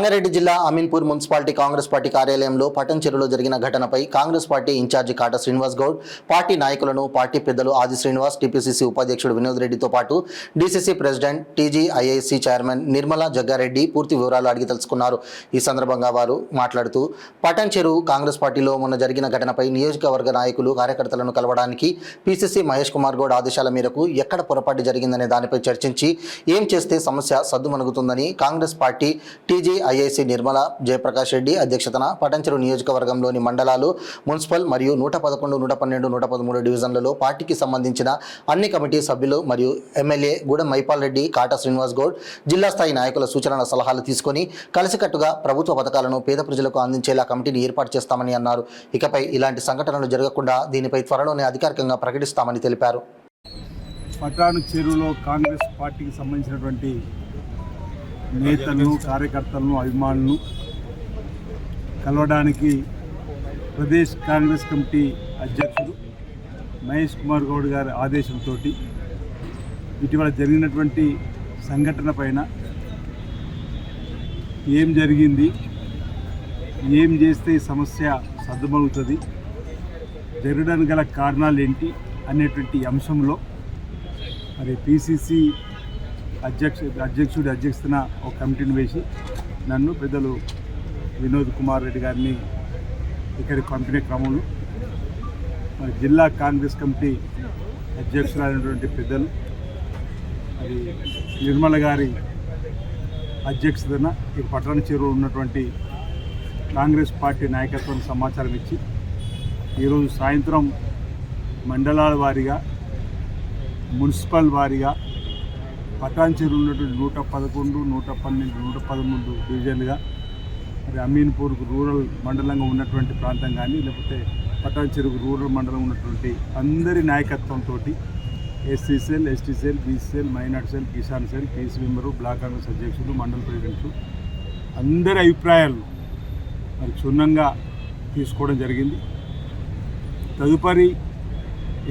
సంగారెడ్డి జిల్లా Ameenpur municipality Congress party కార్యాలయంలో పటంచెరులో జరిగిన ఘటనపై Congress party incharge Kata Srinivas Goud, party నాయకులను పార్టీ పెద్దలు ఆది శ్రీనివాస్, టీపీసీసీ ఉపాధ్యక్షుడు వినోద్ రెడ్డితో పాటు DCC president, TGIIC chairman Nirmala Jaggareddy పూర్తి వివరాలు అడిగి తెలుసుకున్నారు. ఈ సందర్భంగా వారు మాట్లాడుతూ పటంచెరు కాంగ్రెస్ పార్టీలో మొన్న జరిగిన ఘటనపై నియోజకవర్గ నాయకులు, కార్యకర్తలను కలవడానికి పీసీసీ మహేష్ కుమార్ గౌడ్ ఆదేశాల మేరకు ఎక్కడ పొరపాటు జరిగిందనే దానిపై చర్చించి ఏం చేస్తే సమస్య సద్దుమణుగుతుందని కాంగ్రెస్ పార్టీ టీజీఐఐసీ నిర్మలా జయప్రకాష్ రెడ్డి అధ్యక్షతన పటంచెరు నియోజకవర్గంలోని మండలాలు, మున్సిపల్ మరియు 111, 112, 113 డివిజన్లలో పార్టీకి సంబంధించిన అన్ని కమిటీ సభ్యులు మరియు ఎమ్మెల్యే గూడెం మైపాల్ రెడ్డి, కాటా శ్రీనివాస్ గౌడ్ జిల్లా స్థాయి నాయకుల సూచనల సలహాలు తీసుకొని కలిసికట్టుగా ప్రభుత్వ పథకాలను పేద ప్రజలకు అందించేలా కమిటీని ఏర్పాటు చేస్తామని అన్నారు. ఇకపై ఇలాంటి సంఘటనలు జరగకుండా దీనిపై త్వరలోనే అధికారికంగా ప్రకటిస్తామని తెలిపారు. పటాన్చెరులో కాంగ్రెస్ పార్టీకి సంబంధించినటువంటి నేతలను, కార్యకర్తలను, అభిమానులను కలవడానికి ప్రదేశ్ కాంగ్రెస్ కమిటీ అధ్యక్షుడు మహేష్ కుమార్ గౌడ్ గారి ఆదేశంతో ఇటీవల జరిగినటువంటి సంఘటన పైన ఏం జరిగింది, ఏం చేస్తే ఈ సమస్య సద్దుమణుగుతుంది, జరగడానికి గల కారణాలు ఏంటి అనేటువంటి అంశంలో మరి పీసీసీ అధ్యక్షుడి అధ్యక్షతన ఒక కమిటీని వేసి నన్ను పెద్దలు వినోద్ కుమార్ రెడ్డి గారిని ఇక్కడికి పంపిణీ క్రమంలో మరి జిల్లా కాంగ్రెస్ కమిటీ అధ్యక్షులైనటువంటి పెద్దలు అది నిర్మల గారి అధ్యక్షతన ఈ పటాన్చెరులో ఉన్నటువంటి కాంగ్రెస్ పార్టీ నాయకత్వానికి సమాచారం ఇచ్చి ఈరోజు సాయంత్రం మండలాల వారీగా, మున్సిపల్ వారీగా పటాన్చెరు ఉన్నటువంటి 111, 112, 113 డివిజన్లుగా మరి అమీన్పూర్కు రూరల్ మండలంగా ఉన్నటువంటి ప్రాంతం కానీ, లేకపోతే పటాన్చెరుకు రూరల్ మండలం ఉన్నటువంటి అందరి నాయకత్వంతో SC cell, ST cell, BC cell, minority cell, Kisan cell, PC member, block Congress అధ్యక్షులు, మండల ప్రెసిడెంట్లు అందరి అభిప్రాయాలు మరి క్షుణ్ణంగా తీసుకోవడం జరిగింది. తదుపరి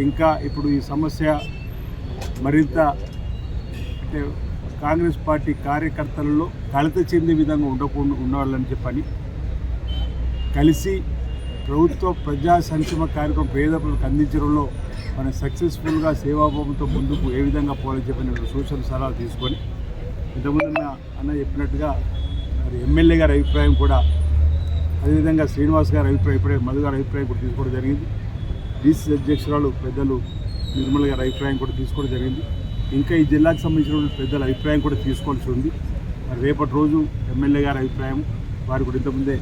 ఇంకా ఇప్పుడు ఈ సమస్య మరింత కాంగ్రెస్ పార్టీ కార్యకర్తలలో కలత చెందే విధంగా ఉండాలని చెప్పని కలిసి ప్రభుత్వ ప్రజా సంక్షేమ కార్యక్రమం పేద ప్రజలకు అందించడంలో మనం సక్సెస్ఫుల్గా సేవాభావంతో ముందుకు ఏ విధంగా పోవాలని చెప్పిన సూచన సలహాలు తీసుకొని ఇంతకుముందు అన్న చెప్పినట్టుగా మరి ఎమ్మెల్యే గారి అభిప్రాయం కూడా, అదేవిధంగా శ్రీనివాస్ గారి అభిప్రాయం, మధు గారి అభిప్రాయం కూడా తీసుకోవడం జరిగింది. డీసీ అధ్యక్షురాలు పెద్దలు నిర్మల గారి అభిప్రాయం కూడా తీసుకోవడం జరిగింది. ఇంకా ఈ జిల్లాకు సంబంధించిన పెద్దల అభిప్రాయం కూడా తీసుకోవాల్సి ఉంది. మరి రేపటి రోజు ఎమ్మెల్యే గారి అభిప్రాయం వారు కూడా ఇంతకుముందే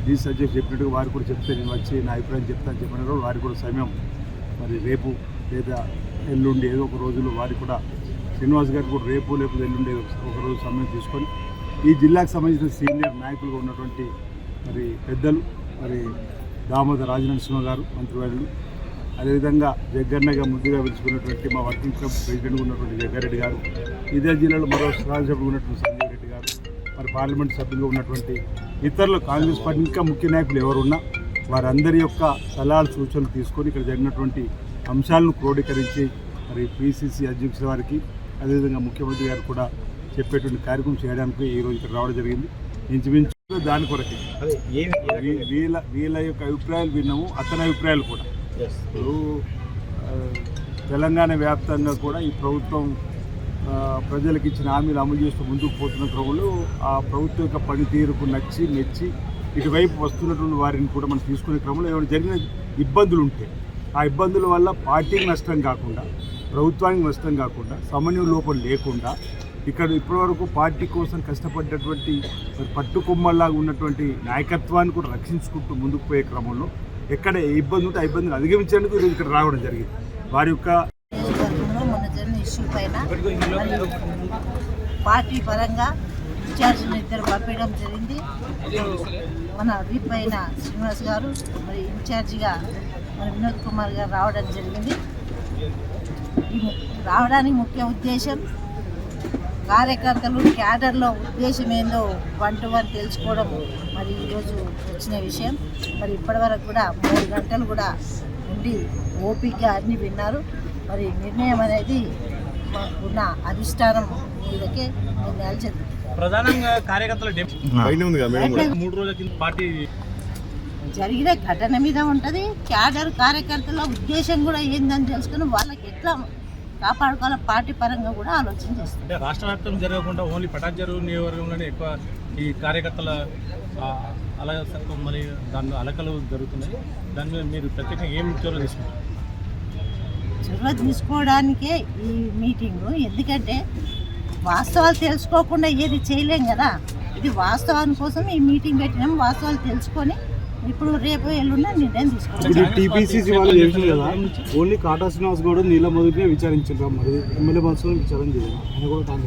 డీసీ అధ్యక్షుడు చెప్పినట్టుగా వారు కూడా చెప్తే నేను వచ్చి నా అభిప్రాయం చెప్తాను చెప్పినారు. వారికి కూడా సమయం మరి రేపు లేదా ఎల్లుండి ఏదో ఒక రోజులో వారికి కూడా శ్రీనివాస్ గారికి కూడా రేపు లేకపోతే ఎల్లుండి ఒక రోజు సమయం తీసుకొని ఈ జిల్లాకు సంబంధించిన సీనియర్ నాయకులుగా ఉన్నటువంటి మరి పెద్దలు మరి దామోదర్ రాజనరసింహ గారు మంత్రివర్యులు, అదేవిధంగా జగ్గన్నగా ముద్దుగా పిలుచుకున్నటువంటి మా వర్కింగ్ క్లబ్ ప్రెసిడెంట్గా ఉన్నటువంటి జగ్గారెడ్డి గారు, ఇదే జిల్లాలో మరో శాసనసభ్యులు ఉన్నటువంటి సంజయ్ రెడ్డి గారు, మరి పార్లమెంట్ సభ్యులుగా ఉన్నటువంటి ఇతరులు కాంగ్రెస్ పార్టీ ఇంకా ముఖ్య నాయకులు ఎవరున్నా వారందరి యొక్క సలహాలు, సూచనలు తీసుకొని ఇక్కడ జరిగినటువంటి అంశాలను క్రోడీకరించి మరి పీసీసీ అధ్యక్షుల వారికి, అదేవిధంగా ముఖ్యమంత్రి గారు కూడా చెప్పేటువంటి కార్యక్రమం చేయడానికి ఈరోజు ఇక్కడ రావడం జరిగింది. ఇంచుమించు దాని కొరకే వీళ్ళ యొక్క అభిప్రాయాలు విన్నాము, అతని అభిప్రాయాలు కూడా. తెలంగాణ వ్యాప్తంగా కూడా ఈ ప్రభుత్వం ప్రజలకు ఇచ్చిన హామీలు అమలు చేస్తూ ముందుకు పోతున్న క్రమంలో ఆ ప్రభుత్వం యొక్క పనితీరుకు నచ్చి మెచ్చి ఇటువైపు వస్తున్నటువంటి వారిని కూడా మనం తీసుకునే క్రమంలో ఏమైనా జరిగిన ఇబ్బందులు ఉంటే ఆ ఇబ్బందుల వల్ల పార్టీకి నష్టం కాకుండా, ప్రభుత్వానికి నష్టం కాకుండా, సమన్వయ లోపం లేకుండా ఇక్కడ ఇప్పటివరకు పార్టీ కోసం కష్టపడ్డటువంటి పట్టుకొమ్మల్లాగా ఉన్నటువంటి నాయకత్వాన్ని కూడా రక్షించుకుంటూ ముందుకు పోయే క్రమంలో ఎక్కడ ఇబ్బంది ఉంటే ఆ ఇబ్బందిని అధిగమించేందుకు ఈరోజు ఇక్కడ రావడం జరిగింది. వారి యొక్క మొన్న జరిగిన ఇష్యూ పైన పార్టీ పరంగా ఇన్ఛార్జిని ఇద్దరు పంపించడం జరిగింది. మన విప్ అయిన శ్రీనివాస్ గారు, మరి ఇన్ఛార్జిగా మరి వినోద్ కుమార్ గారు రావడం జరిగింది. రావడానికి ముఖ్య ఉద్దేశం కార్యకర్తలు, క్యాడర్లో ఉద్దేశం ఏందో వన్ టు వన్ తెలుసుకోవడం మరి ఈరోజు వచ్చిన విషయం. మరి ఇప్పటివరకు కూడా 3 గంటలు కూడా ఉండి ఓపికగా అన్నీ విన్నారు. మరి నిర్ణయం అనేది మాకున్న అధిష్టానం మీదకే నిర్ణయాలు ప్రధానంగా కార్యకర్తల మూడు రోజుల కింద పార్టీ జరిగిన ఘటన మీద ఉంటుంది. క్యాడర్ కార్యకర్తల ఉద్దేశం కూడా ఏందని తెలుసుకుని వాళ్ళకి ఎట్లా కాపాడుకోవాలో పార్టీ పరంగా కూడా ఆలోచన చేస్తారు. అంటే రాష్ట్ర వ్యాప్తంగా జరగకుండా ఓన్లీ పటాన్చెరు నియోజకవర్గంలోనే ఎక్కువ ఈ కార్యకర్తల అలసత్వం మరి దాని అలకలు జరుగుతున్నాయి. దాని మీద మీరు ప్రత్యేకంగా ఏం చొరవ తీసుకుంటారు? చొరవ తీసుకోవడానికే ఈ మీటింగు. ఎందుకంటే వాస్తవాలు తెలుసుకోకుండా ఏది చేయలేం కదా. ఇది వాస్తవాని కోసం ఈ మీటింగ్ పెట్టినాం. వాస్తవాలు తెలుసుకొని ఇప్పుడు రేపు ఎల్లుండి నిర్ణయం తీసుకోవాలి. ఇప్పుడు టీపీసీసీ వాళ్ళు చేసింది కదా, ఓన్లీ కాటా శ్రీనివాస్ కూడా నీళ్ళ మొదటినే విచారించారు, మరి ఎమ్మెల్యే మనసులో విచారణ చేయాలి అని కూడా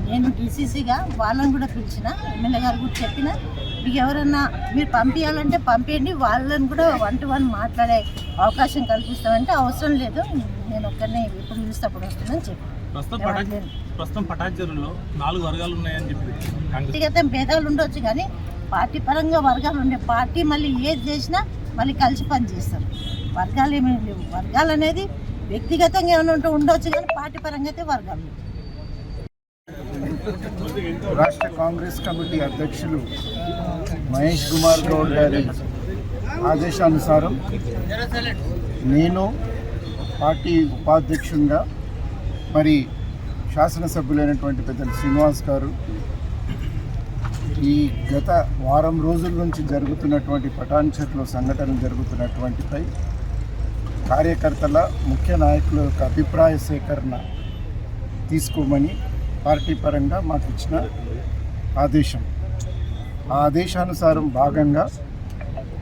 నేను డీసీసీగా వాళ్ళని కూడా పిలిచిన, ఎమ్మెల్యే గారు కూడా చెప్పిన, మీకు ఎవరన్నా మీరు పంపించాలంటే పంపించండి, వాళ్ళని కూడా 1-to-1 మాట్లాడే అవకాశం కల్పిస్తామంటే అవసరం లేదు, నేను ఒక్కరిని ఎప్పుడు పిలిస్తే అప్పుడు వస్తుందని చెప్పి. ప్రస్తుతం పటాన్చెరులో 4 వర్గాలు ఉన్నాయని చెప్పి వ్యక్తిగత భేదాలు ఉండొచ్చు కానీ పార్టీ పరంగా వర్గాలు ఉండే పార్టీ మళ్ళీ ఏది చేసినా మళ్ళీ కలిసి పని చేస్తారు. వర్గాలు ఏమీ లేవు. వర్గాలు అనేది వ్యక్తిగతంగా ఏమైనా ఉండొచ్చు కానీ పార్టీ పరంగా అయితే వర్గాలు లేవు. రాష్ట్ర కాంగ్రెస్ కమిటీ అధ్యక్షులు మహేష్ కుమార్ గౌడ్ గారి ఆదేశానుసారం నేను పార్టీ ఉపాధ్యక్షునిగా మరి శాసనసభ్యులైనటువంటి పెద్దలు శ్రీనివాస్ గారు ఈ గత వారం రోజుల నుంచి జరుగుతున్నటువంటి పటాన్చెరులో సంఘటనలు జరుగుతున్నటువంటిపై కార్యకర్తల ముఖ్య నాయకుల యొక్క అభిప్రాయ సేకరణ తీసుకోమని పార్టీ పరంగా మాకు ఇచ్చిన ఆదేశం. ఆ ఆదేశానుసారం భాగంగా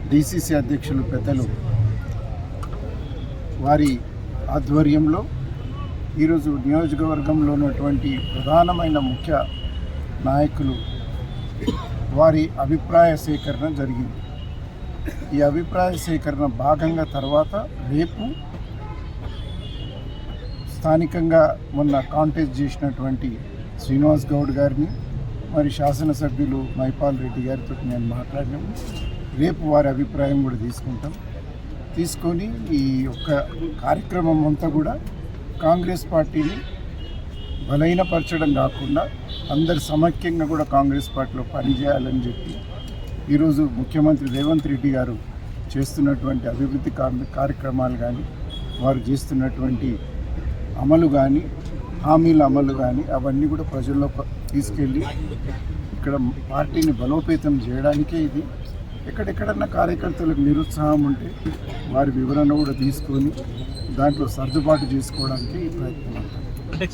డీసీసీ అధ్యక్షులు పెద్దలు వారి ఆధ్వర్యంలో ఈరోజు నియోజకవర్గంలో ఉన్నటువంటి ప్రధానమైన ముఖ్య నాయకులు వారి అభిప్రాయ సేకరణ జరిగింది. ఈ అభిప్రాయ సేకరణ భాగంగా తర్వాత రేపు స్థానికంగా మొన్న కాంటెస్ట్ చేసినటువంటి శ్రీనివాస్ గౌడ్ గారిని మరి శాసనసభ్యులు మైపాల్ రెడ్డి గారితో నేను మాట్లాడినాము. రేపు వారి అభిప్రాయం కూడా తీసుకొని ఈ యొక్క కార్యక్రమం అంతా కూడా కాంగ్రెస్ పార్టీని బలహీనపరచడం కాకుండా అందరు సమైక్యంగా కూడా కాంగ్రెస్ పార్టీలో పనిచేయాలని చెప్పి ఈరోజు ముఖ్యమంత్రి రేవంత్ రెడ్డి గారు చేస్తున్నటువంటి అభివృద్ధి కార్యక్రమాలు కానీ వారు చేస్తున్నటువంటి అమలు కానీ హామీల అమలు కానీ అవన్నీ కూడా ప్రజల్లో తీసుకెళ్ళి ఇక్కడ పార్టీని బలోపేతం చేయడానికే ఇది. ఎక్కడెక్కడన్నా కార్యకర్తలకు నిరుత్సాహం ఉంటే వారి వివరణ కూడా తీసుకొని దాంట్లో సర్దుబాటు చేసుకోవడానికి ప్రయత్నం. అంటే